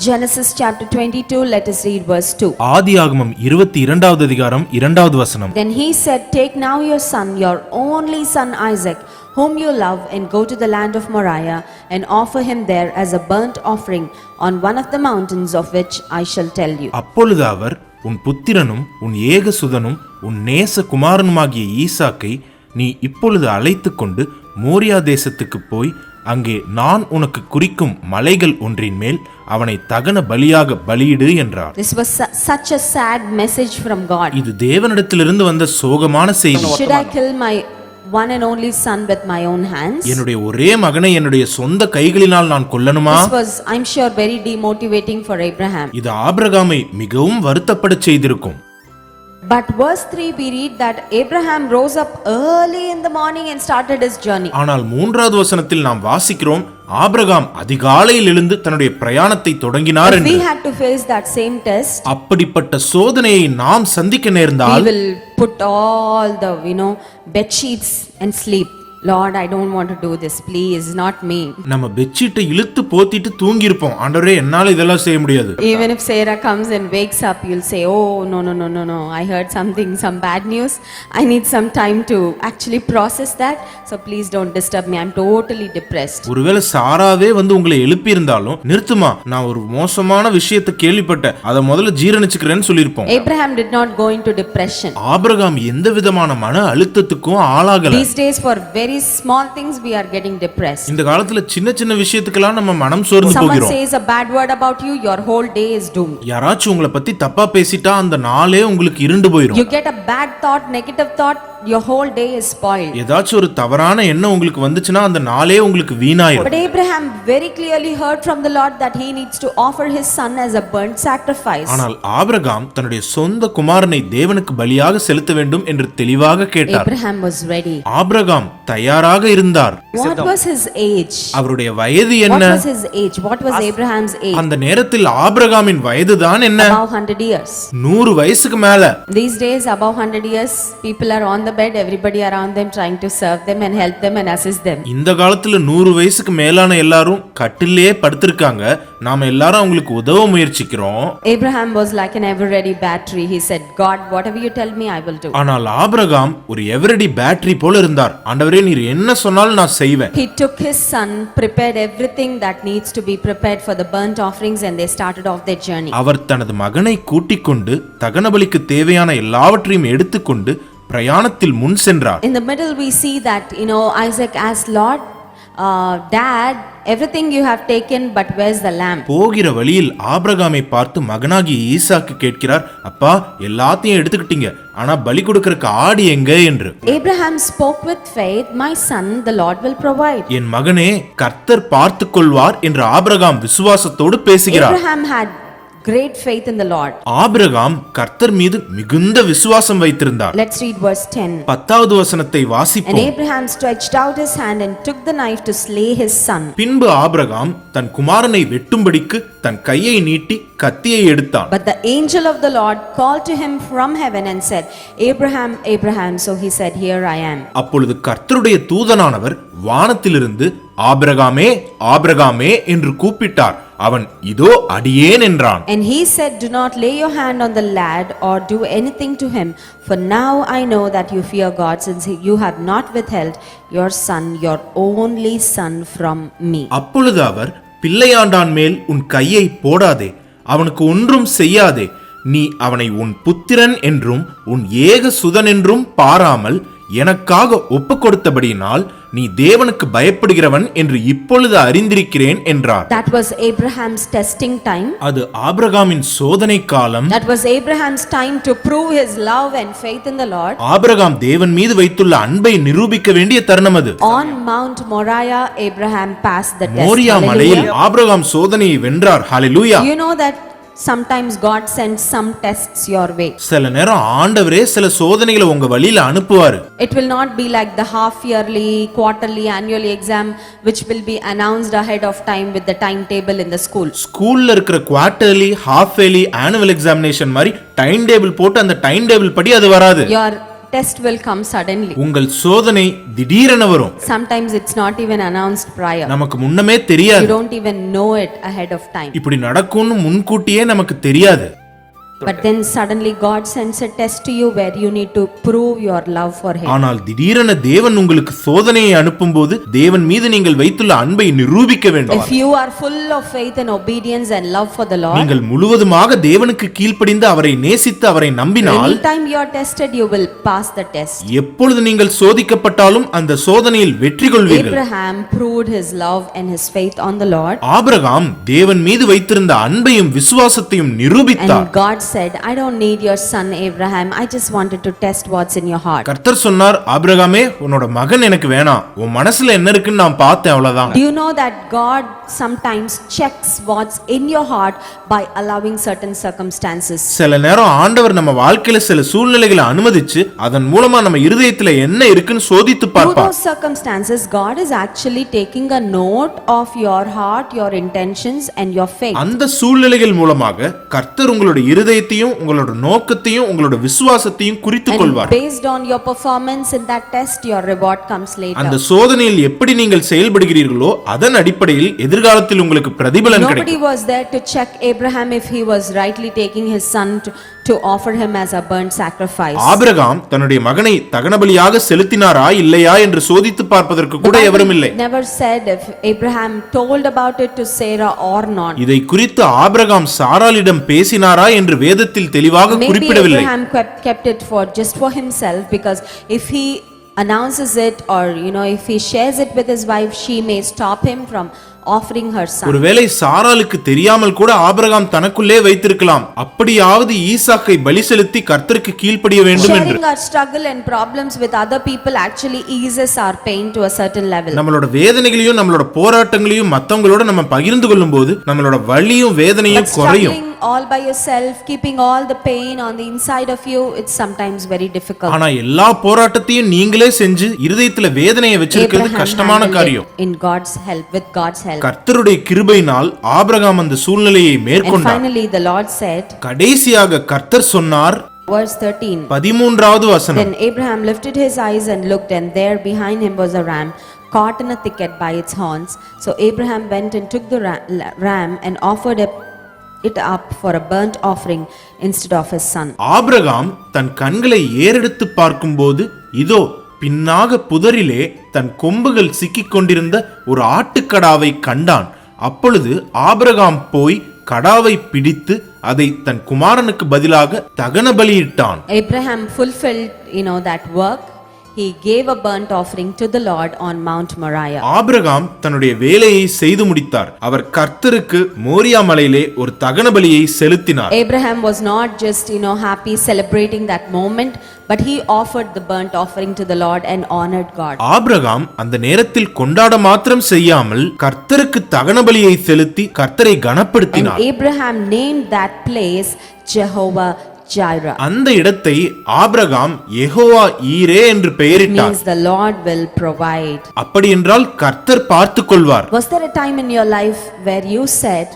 Genesis chapter 22, let us read verse 2. ஆதியாகமம் 22வது அதிகாரம் 2வது வசனம். Then he said, take now your son, your only son Isaac, whom you love, and go to the land of Moriah, and offer him there as a burnt offering on one of the mountains of which I shall tell you. அப்பொழுது அவர், உன் புத்திரனும் உன் ஏகசுதனும் உன் நேச குமாரனுமாகிய ஈசாக்கை நீ இப்பொழுது அழைத்துக் கொண்டு மோரியா தேசத்துக்கு போய் அங்கே நான் உனக்கு குறிக்கும் மலைகள் ஒன்றின் மேல் அவனை தகன பலியாக பலியிடு என்றார். This was such a sad message from God. இது தேவனிடத்திலிருந்து வந்த சோகமான செய்தி. Should I kill my one and only son with my own hands? என்னுடைய ஒரே மகனை என்னுடைய சொந்த கைகளினால் நான் கொல்லணுமா? This was, I'm sure, very demotivating for Abraham. இது ஆபிரகாமை மிகவும் வருத்தப்பட செய்திருக்கும். But verse 3 we read that Abraham rose up early in the morning and started his journey. ஆனால் 3வது வசனத்தில் நாம் வாசிக்கிறோம், ஆபிரகாம் அதிகாலையில் எழுந்து தன்னுடைய பிரயாணத்தை தொடங்கினார் என்று. We had to face that same test. அப்படிப்பட்ட சோதனையை நாம் சந்திக்க நேர்ந்தால், we will put all the bed sheets and sleep. Lord, I don't want to do this, please, not me. நம்ம பெட்ஷீட்டை இழுத்து போத்திட்டு தூங்கி இருப்போம். ஆண்டவரே, என்னால இதெல்லாம் செய்ய முடியாது. Even if Sarah comes and wakes up, you'll say, oh no, I heard some bad news. I need some time to actually process that, so please don't disturb me, I'm totally depressed. ஒருவேளை சாராவே வந்து உங்களை எழுப்பி இருந்தாலும், நிறுத்துமா, நான் ஒரு மோசமான விஷயத்தை கேள்விப்பட்டேன், அதை முதல்ல ஜீரணிச்சுக்கிறேன்னு சொல்லிருப்போம். Abraham did not go into depression. Abraham எந்த விதமான மன அழுத்தத்துக்கும் ஆளாகல. These days for very small things we are getting depressed. இந்த காலத்துல சின்ன விஷயத்துக்கெல்லாம் நம்ம மனம் சோர்ந்து போகிறோம். Someone says a bad word about you, your whole day is doomed. யாராச்சும் உங்களை பத்தி தப்பா பேசிட்டா அந்த நாளே உங்களுக்கு இருண்டு போயிடும். You get a bad thought, negative thought, your whole day is spoiled. ஏதாச்சும் ஒரு தவறான எண்ணம் உங்களுக்கு வந்துச்சுனா அந்த நாளே உங்களுக்கு வீணாயிடும். But Abraham very clearly heard from the Lord that he needs to offer his son as a burnt sacrifice. ஆனால் ஆபிரகாம் தன்னுடைய சொந்த குமாரனை தேவனுக்கு பலியாக செலுத்த வேண்டும் என்று தெளிவாக கேட்டார். Abraham was ready. ஆபிரகாம் தயாராக இருந்தார். What was his age? அவருடைய வயது என்ன? What was his age? What was Abraham's age? அந்த நேரத்தில் ஆபிரகாமின் வயதுதான் என்ன? Above 100 years. 100 வயசுக்கு மேல. These days above 100 years people are on the bed, everybody around them trying to serve them and help them and assist them. இந்த காலத்துல 100 வயசுக்கு மேலான எல்லாரும் கட்டிலே படுத்திருக்காங்க. நாம எல்லாரும் அவங்களுக்கு உதவ முயற்சிக்கிறோம். Abraham was like an ever ready battery. He said, God, whatever you tell me I will do. ஆனால் ஆபிரகாம் ஒரு எவர் ரெடி பேட்டரி போல இருந்தார். ஆண்டவரே, நீர் என்ன சொன்னாலும் நான் செய்வேன். He took his son, prepared everything that needs to be prepared for the burnt offerings, and they started off their journey. அவர் தனது மகனை கூட்டிக் கொண்டு தகனபலிக்கு தேவையான எல்லாவற்றையும் எடுத்துக்கொண்டு பிரயாணத்தில் முன் சென்றார். In the middle we see that Isaac asked, Lord, Dad, everything you have taken, but where's the lamb? போகிற வழியில் ஆபிரகாமை பார்த்து மகனாகிய ஈசாக்கு கேட்கிறார், அப்பா, எல்லாத்தையும் எடுத்துக்கிட்டீங்க, ஆனா பலி கொடுக்கறதுக்கு ஆடு எங்க என்று. Abraham spoke with faith, my son, the Lord will provide. என் மகனே, கர்த்தர் பார்த்துக் கொள்வார் என்று ஆபிரகாம் விசுவாசத்தோடு பேசுகிறார். Abraham had great faith in the Lord. Abraham கர்த்தர் மீது மிகுந்த விசுவாசம் வைத்திருந்தார். Let's read verse 10. 10வது வசனத்தை வாசிப்போம். And Abraham stretched out his hand and took the knife to slay his son. பின்பு ஆபிரகாம் தன் குமாரனை வெட்டும்படிக்கு தன் கையை நீட்டி கத்தியை எடுத்தான். But the angel of the Lord called to him from heaven and said, Abraham, Abraham. So he said, here I am. அப்பொழுது கர்த்தருடைய தூதனானவர் வானத்திலிருந்து, ஆபிரகாமே, ஆபிரகாமே என்று கூப்பிட்டார். அவன், இதோ அடியேன் என்றான். And he said, do not lay your hand on the lad or do anything to him, for now I know that you fear God, since you have not withheld your son, your only son, from me. அப்பொழுது அவர், பிள்ளையாண்டான் மேல் உன் கையை போடாதே, அவனுக்கு ஒன்றும் செய்யாதே, நீ அவனை உன் புத்திரன் என்றும் உன் ஏக சுதன் என்றும் பாராமல் எனக்காக ஒப்பு கொடுத்தபடியினால் நீ தேவனுக்கு பயப்படுகிறவன் என்று இப்பொழுது அறிந்திருக்கிறேன் என்றார். That was Abraham's testing time. அது ஆபிரகாமின் சோதனை காலம். That was Abraham's time to prove his love and faith in the Lord. Abraham தேவன் மீது வைத்துள்ள அன்பை நிரூபிக்க வேண்டிய தருணம் அது. On Mount Moriah, Abraham passed the test. Moriah மலையில் ஆபிரகாம் சோதனையை வென்றார். ஹalleluya. You know that sometimes God sends some tests your way. சில நேரம் ஆண்டவரே சில சோதனைகளை உங்க வழியில அனுப்புவாரு. It will not be like the half yearly, quarterly, annually exam which will be announced ahead of time with the timetable in the school. ஸ்கூல்ல இருக்கிற quarterly, half yearly, annual examination மாதிரி டைம் டேபிள் போட்டு அந்த time table படி அது வராது. Your test will come suddenly. உங்கள் சோதனை திடீரென வரும். Sometimes it's not even announced prior. நமக்கு முன்னமே தெரியாது. You don't even know it ahead of time. இப்படி நடக்கும்னு முன்கூட்டியே நமக்கு தெரியாது. But then suddenly God sends a test to you where you need to prove your love for him. ஆனால் திடீரென தேவன் உங்களுக்கு சோதனையை அனுப்பும்போது தேவன் மீது நீங்கள் வைத்துள்ள அன்பை நிரூபிக்க வேண்டும். If you are full of faith and obedience and love for the Lord, நீங்கள் முழுவதுமாக தேவனுக்கு கீழ்ப்படிந்து அவரை நேசித்து அவரை நம்பினால், anytime you are tested you will pass the test. எப்பொழுது நீங்கள் சோதிக்கப்பட்டாலும் அந்த சோதனையில் வெற்றி கொள்வீர்கள். Abraham proved his love and his faith on the Lord. Abraham தேவன் மீது வைத்திருந்த அன்பையும் விசுவாசத்தையும் நிரூபித்தார். And God said, I don't need your son Abraham, I just wanted to test what's in your heart. கர்த்தர் சொன்னார், ஆபிரகாமே உன்னோட மகன் எனக்கு வேணாம், உன் மனசுல என்ன இருக்குன்னு நான் பார்த்தேன், அவ்வளவுதான். Do you know that God sometimes checks what's in your heart by allowing certain circumstances? சில நேரம் ஆண்டவர் நம்ம வாழ்க்கையில சில சூழ்நிலைகளை அனுமதிச்சு அதன் மூலமா நம்ம இருதயத்துல என்ன இருக்குன்னு சோதித்து பார்ப்பார். Through those circumstances God is actually taking a note of your heart, your intentions and your faith. அந்த சூழ்நிலைகள் மூலமாக கர்த்தர் உங்களுடைய இருதயத்தையும் உங்களோட நோக்கத்தையும் உங்களோட விசுவாசத்தையும் குறித்துக் கொள்வார். Based on your performance in that test your reward comes later. அந்த சோதனையில் எப்படி நீங்கள் செயல்படுகிறீர்களோ அதன் அடிப்படையில் எதிர்காலத்தில் உங்களுக்கு பிரதிபலன் கிடைக்கும். Nobody was there to check Abraham if he was rightly taking his son to offer him as a burnt sacrifice. Abraham தன்னுடைய மகனை தகனபலியாக செலுத்தினாரா இல்லையா என்று சோதித்து பார்ப்பதற்கு கூட எவரும் இல்லை. Never said if Abraham told about it to Sarah or not. இதை குறித்து ஆபிரகாம் சாராளிடம் பேசினாரா என்று வேதத்தில் தெளிவாக குறிப்பிடவில்லை. Maybe Abraham kept it for just for himself, because if he announces it or if he shares it with his wife, she may stop him from offering her son. ஒருவேளை சாராளுக்கு தெரியாமல் கூட ஆபிரகாம் தனக்குள்ளே வைத்திருக்கலாம், அப்படியாவது ஈசாக்கை பலி செலுத்தி கர்த்தருக்கு கீழ்ப்படிய வேண்டும் என்று. Sharing our struggle and problems with other people actually eases our pain to a certain level. நம்மளோட வேதனைகளையும் நம்மளோட போராட்டங்களையும் மத்தவங்களோட நம்ம பகிர்ந்து கொள்ளும்போது நம்மளோட வலியும் வேதனையும் குறையும். All by yourself, keeping all the pain on the inside of you, it's sometimes very difficult. ஆனா எல்லா போராட்டத்தையும் நீங்களே செஞ்சு இருதயத்துல வேதனையை வச்சிருக்கிறது கஷ்டமான காரியம். In God's help, with God's help. கர்த்தருடைய கிருபையினால் ஆபிரகாம் அந்த சூழ்நிலையை மேற்கொண்டார். And finally the Lord said, கடைசியாக கர்த்தர் சொன்னார், verse 13, 13வது வசனம், Then Abraham lifted his eyes and looked, and there behind him was a ram caught in a thicket by its horns. So Abraham went and took the ram and offered it up for a burnt offering instead of his son. Abraham தன் கண்களை ஏறெடுத்து பார்க்கும்போது இதோ பின்னாக புதரிலே தன் கொம்புகள் சிக்கிக் கொண்டிருந்த ஒரு ஆட்டுக்கடாவை கண்டான். அப்பொழுது ஆபிரகாம் போய் கடாவை பிடித்து அதை தன் குமாரனுக்கு பதிலாக தகன பலியிட்டான். Abraham fulfilled that work. He gave a burnt offering to the Lord on Mount Moriah. Abraham தன்னுடைய வேலையை செய்து முடித்தார். அவர் கர்த்தருக்கு மோரியா மலையிலே ஒரு தகன பலியை செலுத்தினார். Abraham was not just happy celebrating that moment, but he offered the burnt offering to the Lord and honored God. Abraham அந்த நேரத்தில் கொண்டாட மாத்திரம் செய்யாமல் கர்த்தருக்கு தகன பலியை செலுத்தி கர்த்தரை கனப்படுத்தினார். And Abraham named that place Jehovah Jireh. அந்த இடத்தை ஆபிரகாம் யெகோவா ஈரே என்று பெயரிட்டார். Means the Lord will provide. அப்படி என்றால் கர்த்தர் பார்த்துக் கொள்வார். Was there a time in your life where you said,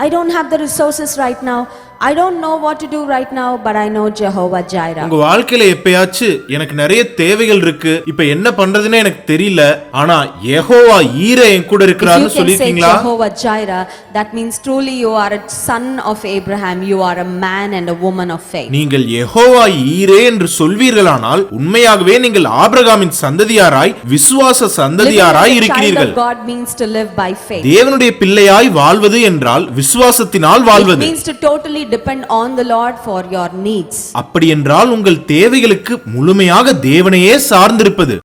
I don't have the resources right now, I don't know what to do right now, but I know Jehovah Jireh? உங்க வாழ்க்கையில எப்பயாச்சு எனக்கு நிறைய தேவைகள் இருக்கு, இப்ப என்ன பண்றதுன்னே எனக்கு தெரியல, ஆனா யெகோவா ஈரே என் கூட இருக்கிறார்னு சொல்லிருக்கீங்களா? Jehovah Jireh, that means truly you are a son of Abraham, you are a man and a woman of faith. நீங்கள் யெகோவா ஈரே என்று சொல்வீர்களானால் உண்மையாகவே நீங்கள் ஆபிரகாமின் சந்ததியாராய் விசுவாச சந்ததியாராய் இருக்கிறீர்கள். God means to live by faith. தேவனுடைய பிள்ளையாய் வாழ்வது என்றால் விசுவாசத்தினால் வாழ்வது. It means to totally depend on the Lord for your needs. அப்படி என்றால் உங்கள் தேவைகளுக்கு முழுமையாக தேவனையே சார்ந்திருப்பது.